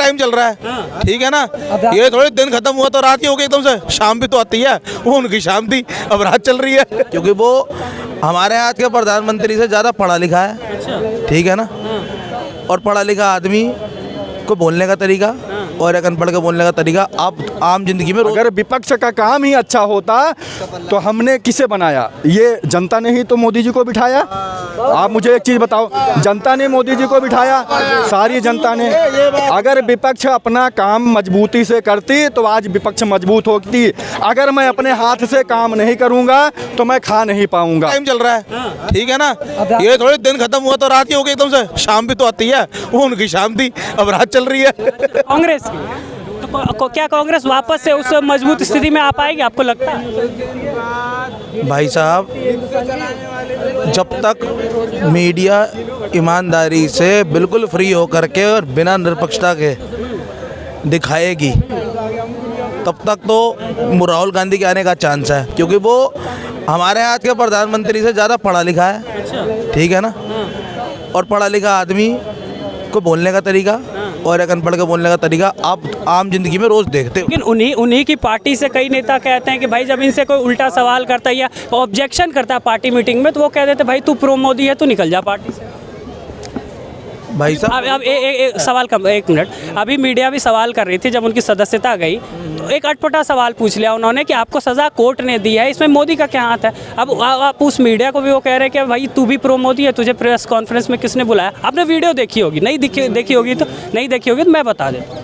Time चल रहा है, ठीक है ना। ये थोड़ी दिन खत्म हुआ तो रात ही हो गई एकदम से, शाम भी तो आती है, वो उनकी शाम थी, अब रात चल रही है, क्योंकि वो हमारे आज के प्रधानमंत्री से ज़्यादा पढ़ा लिखा है, ठीक है ना। और पढ़ा लिखा आदमी को बोलने का तरीका और एक अनपढ़ के बोलने का तरीका आप आम जिंदगी में अगर विपक्ष का काम ही अच्छा होता तो हमने किसे बनाया? ये जनता ने ही तो मोदी जी को बिठाया। आप मुझे एक चीज़ बताओ, जनता ने मोदी जी को बिठाया, सारी जनता ने। अगर विपक्ष अपना काम मजबूती से करती तो आज विपक्ष मजबूत होती। अगर मैं अपने हाथ से काम नहीं करूँगा तो मैं खा नहीं पाऊँगा। टाइम चल रहा है, ठीक है ना। ये थोड़ी दिन खत्म हुआ तो रात ही हो गई एकदम से, शाम भी तो आती है, वो उनकी शाम थी, अब रात चल रही है। कांग्रेस की तो क्या कांग्रेस वापस से उस मजबूत स्थिति में आ पाएगी, आपको लगता है? भाई साहब, जब तक मीडिया ईमानदारी से बिल्कुल फ्री होकर के और बिना निरपक्षता के दिखाएगी तब तक तो राहुल गांधी के आने का चांस है, क्योंकि वो हमारे आज के प्रधानमंत्री से ज़्यादा पढ़ा लिखा है, ठीक है ना। और पढ़ा लिखा आदमी को बोलने का तरीका और एक अनपढ़ के बोलने का तरीका आप आम जिंदगी में रोज देखते हो। लेकिन उन्हीं की पार्टी से कई नेता कहते हैं कि भाई जब इनसे कोई उल्टा सवाल करता है या ऑब्जेक्शन करता है पार्टी मीटिंग में, तो वो कह देते हैं भाई तू प्रो मोदी है, तू निकल जा पार्टी से। भाई साहब अब सवाल कम, एक मिनट, अभी मीडिया भी सवाल कर रही थी जब उनकी सदस्यता गई, तो एक अटपटा सवाल पूछ लिया उन्होंने कि आपको सज़ा कोर्ट ने दी है, इसमें मोदी का क्या हाथ है? अब आप उस मीडिया को भी वो कह रहे हैं कि भाई तू भी प्रो मोदी है, तुझे प्रेस कॉन्फ्रेंस में किसने बुलाया? आपने वीडियो देखी होगी, नहीं देखी होगी तो मैं बता देता हूँ।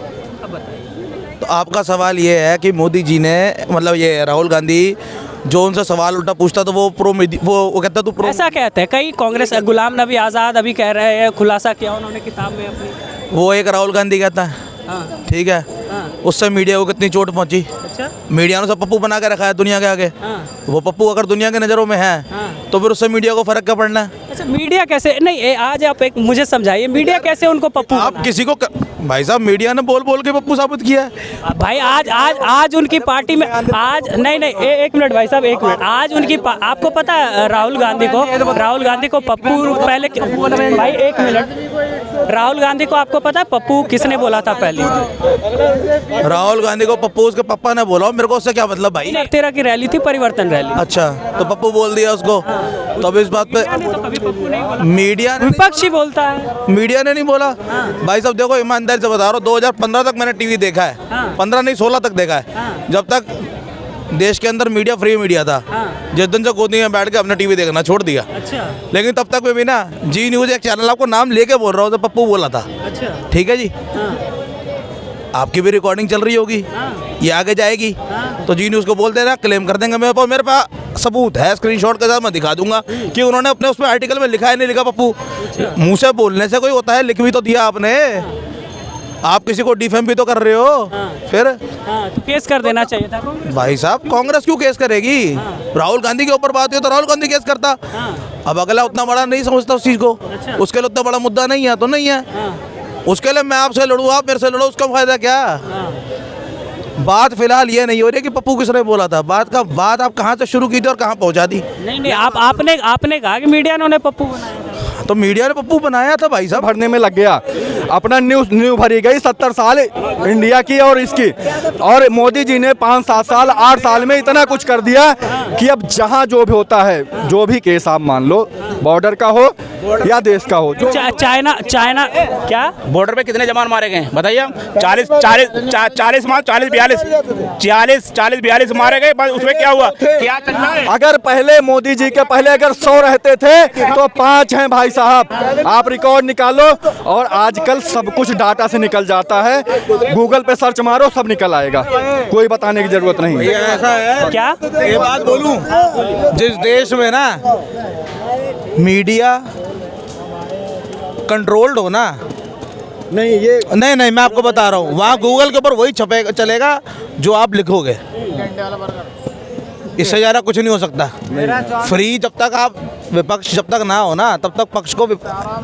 तो आपका सवाल ये है कि मोदी जी ने, मतलब ये राहुल गांधी जो उनसे सवाल उल्टा पूछता तो वो वो कहता तू प्रो। ऐसा कहते हैं कई कांग्रेस, गुलाम नबी आज़ाद अभी कह रहे हैं, खुलासा किया उन्होंने किताब में अपनी। वो एक राहुल गांधी कहता है, हाँ, ठीक है। हाँ, उससे मीडिया को कितनी चोट पहुंची। अच्छा, मीडिया ने सब पप्पू बना के रखा है दुनिया के आगे। हाँ, वो पप्पू अगर दुनिया के नज़रों में है हाँ। तो फिर उससे मीडिया को फर्क क्या पड़ना है? अच्छा, मीडिया कैसे नहीं, आज आप एक मुझे समझाइए, मीडिया कैसे उनको पप्पू आप बनाया? किसी को भाई साहब, मीडिया ने बोल बोल के पप्पू साबित किया है। भाई आज उनकी पार्टी में आज नहीं एक मिनट भाई साहब, एक मिनट, आज उनकी आपको पता है राहुल गांधी को पप्पू पहले, भाई एक मिनट, राहुल गांधी को आपको पता है पप्पू किसने बोला था पहले? राहुल गांधी को पप्पू उसके पापा ने बोला, मेरे को उससे क्या मतलब भाई? तेरह की रैली थी, परिवर्तन रैली। अच्छा, तो पप्पू बोल दिया उसको, तो अब इस बात पे मीडिया ने, विपक्ष ही बोलता है। मीडिया ने नहीं बोला। भाई साहब देखो, ईमानदारी से बता रहा हूँ, 2015 तक मैंने टीवी देखा है, 15 नहीं 16 तक देखा है, जब तक देश के अंदर मीडिया फ्री मीडिया था। जिस दिन से गोदी में बैठ के अपना टीवी देखना छोड़ दिया। अच्छा, लेकिन तब तक मैं भी ना, जी न्यूज़ एक चैनल आपको नाम लेके बोल रहा हूँ, तो पप्पू बोला था। अच्छा, ठीक है जी, आपकी भी रिकॉर्डिंग चल रही होगी, ये आगे जाएगी, तो जी न्यूज़ को बोल देना, क्लेम कर देंगे। मेरे पास सबूत है, स्क्रीनशॉट के साथ मैं दिखा दूंगा कि उन्होंने अपने उसमें आर्टिकल में लिखा है नहीं लिखा। पप्पू मुंह से बोलने से कोई होता है, लिख भी तो दिया आपने। आप किसी को डिफेम भी तो कर रहे हो। फिर तो केस कर देना चाहिए था। भाई साहब, कांग्रेस क्यों केस करेगी? राहुल गांधी के ऊपर बात हुई तो राहुल गांधी केस करता। अब अगला उतना बड़ा नहीं समझता उस चीज़ को, उसके लिए उतना बड़ा मुद्दा नहीं है तो नहीं है। उसके लिए मैं आपसे लड़ूँ, आप मेरे से लड़ो, उसका फायदा क्या? बात फिलहाल ये नहीं हो रही कि पप्पू किसने बोला था। बात आप कहाँ से शुरू की थी और कहाँ पहुँचा दी? नहीं, आपने कहा कि मीडिया ने उन्हें पप्पू बनाया, तो मीडिया ने पप्पू बनाया था भाई साहब। भरने में लग गया, अपना न्यू भरी गई 70 साल इंडिया की और इसकी। और मोदी जी ने 5-7 साल 8 साल में इतना कुछ कर दिया कि अब जहाँ जो भी होता है, जो भी केस आप मान लो, बॉर्डर का हो या देश का हो, चाइना क्या बॉर्डर पे कितने जवान मारे गए बताइए? 40-42 मारे गए, बस उसमें क्या हुआ? क्या चल रहा है? अगर पहले मोदी जी के पहले अगर 100 रहते थे तो 5 हैं भाई साहब। आप रिकॉर्ड निकालो, और आजकल सब कुछ डाटा से निकल जाता है, गूगल पे सर्च मारो सब निकल आएगा, कोई बताने की जरूरत नहीं है। ऐसा है क्या ये बात बोलूं, जिस देश में ना मीडिया कंट्रोल्ड हो ना, नहीं मैं आपको बता रहा हूँ, वहाँ गूगल के ऊपर वही छपेगा चलेगा जो आप लिखोगे, इससे ज़्यादा कुछ नहीं हो सकता। फ्री जब तक आप विपक्ष जब तक ना हो ना, तब तक पक्ष को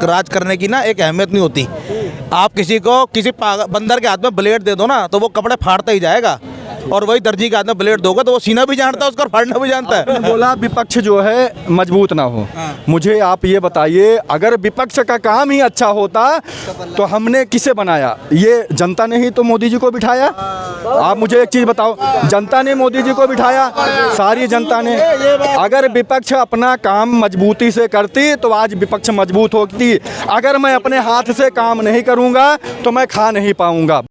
राज करने की ना एक अहमियत नहीं होती। आप किसी बंदर के हाथ में ब्लेड दे दो ना, तो वो कपड़े फाड़ता ही जाएगा। और वही दर्जी के हाथ में ब्लेड दोगे तो वो सीना भी जानता है उसका और फाड़ना भी जानता है। बोला विपक्ष जो है मजबूत ना हो। मुझे आप ये बताइए, अगर विपक्ष का काम ही अच्छा होता तो हमने किसे बनाया? ये जनता ने ही तो मोदी जी को बिठाया। आप मुझे एक चीज़ बताओ, जनता ने मोदी जी को बिठाया, सारी जनता ने। अगर विपक्ष अपना काम मजबूती से करती तो आज विपक्ष मजबूत होती। अगर मैं अपने हाथ से काम नहीं करूँगा तो मैं खा नहीं पाऊँगा।